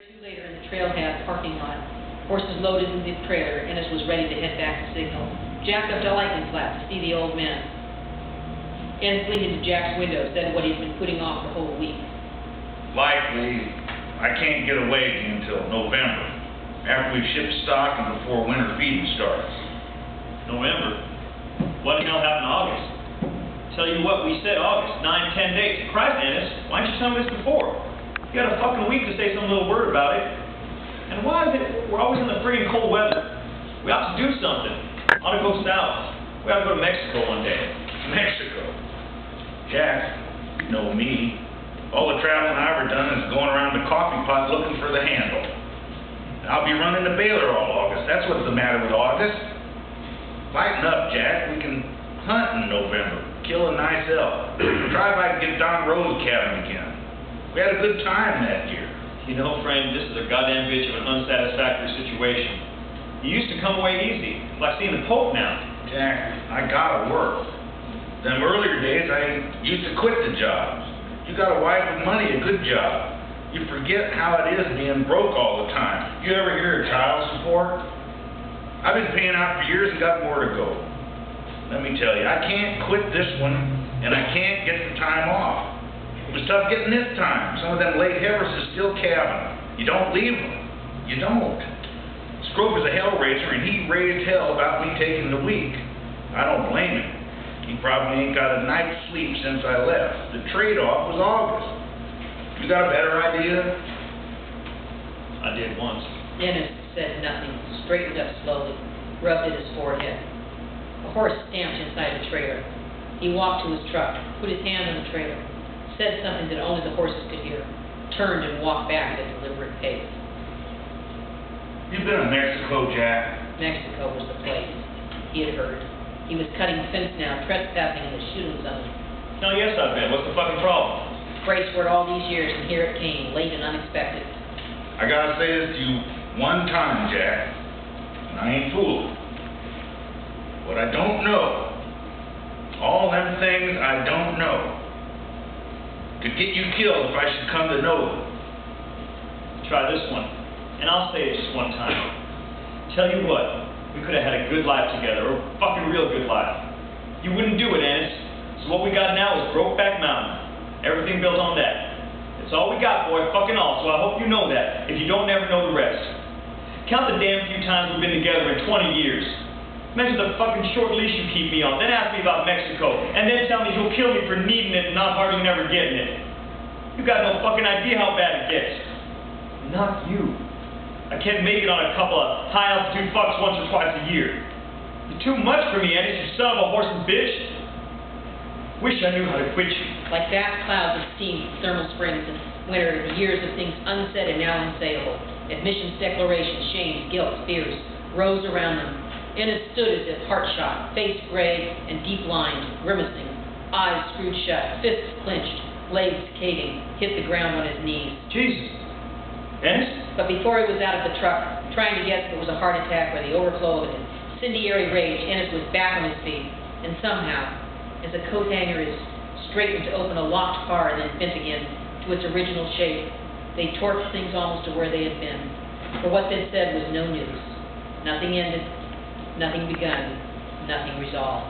Later in the trailhead parking lot, horses loaded in the trailer, Ennis was ready to head back to Signal. Jack up to lightning flat to see the old man. Ennis leaned into Jack's window, said what he'd been putting off the whole week. Likely, I can't get away until November, after we've shipped stock and before winter feeding starts. November? What the hell happened in August? Tell you what, we said August, 9-10 days. Christ, Ennis, why didn't you tell me this before? You had a fucking week to say some little word about it. And why is it we're always in the friggin' cold weather? We ought to do something. Ought to go south. We ought to go to Mexico one day. Mexico? Jack, you know me. All the traveling I've ever done is going around the coffee pot looking for the handle. I'll be running to Baylor all August. That's what's the matter with August. Lighten up, Jack. We can hunt in November. Kill a nice elk. Try if I can get Don Rose's cabin again. We had a good time that year. You know, friend, this is a goddamn bitch of an unsatisfactory situation. You used to come away easy, like seeing the Pope now. Jack, I gotta work. Them earlier days, I used to quit the jobs. You got a wife with money, a good job. You forget how it is being broke all the time. You ever hear of child support? I've been paying out for years and got more to go. Let me tell you, I can't quit this one, and I can't get the time off. It was tough getting this time. Some of them late Harrises still calving. You don't leave them. You don't. Scrope is a hell raiser, and he raised hell about me taking the week. I don't blame him. He probably ain't got a night's sleep since I left. The trade-off was August. You got a better idea? I did once. Ennis said nothing, straightened up slowly, rubbed at his forehead. A horse stamped inside the trailer. He walked to his truck, put his hand on the trailer, said something that only the horses could hear, turned and walked back at a deliberate pace. You've been to Mexico, Jack? Mexico was the place. He had heard. He was cutting the fence now, trespassing in the shooting zone. No, yes, I've been. What's the fucking problem? Braced for it all these years, and here it came, late and unexpected. I gotta say this to you one time, Jack, and I ain't fooling. What I don't know, all them things I don't know, could get you killed if I should come to know them. Try this one, and I'll say it just one time. Tell you what, we could have had a good life together, or a fucking real good life. You wouldn't do it, Ennis. So what we got now is Brokeback Mountain. Everything built on that. It's all we got, boy, fucking all, so I hope you know that. If you don't, never know the rest. Count the damn few times we've been together in 20 years. Mention the fucking short leash you keep me on, then ask me about Mexico, and then tell me you'll kill me for needing it and not hardly never getting it. You got no fucking idea how bad it gets. Not you. I can't make it on a couple of high-altitude fucks once or twice a year. You're too much for me, Ennis, you son of a horse and bitch. Wish I knew how to quit you. Like vast clouds of steam from thermal springs in winter, the years of things unsaid and now unsayable, admissions, declarations, shames, guilt, fears, rose around them. Ennis stood as if heart-shot, face gray and deep-lined, grimacing, eyes screwed shut, fists clenched, legs caving, hit the ground on his knees. Jesus. Ennis? But before he was out of the truck, trying to guess if it was a heart attack or the overflow of an incendiary rage, Ennis was back on his feet, and somehow, as a coat hanger is straightened to open a locked car and then bent again to its original shape, they torqued things almost to where they had been. For what they'd said was no news. Nothing ended, nothing begun, nothing resolved.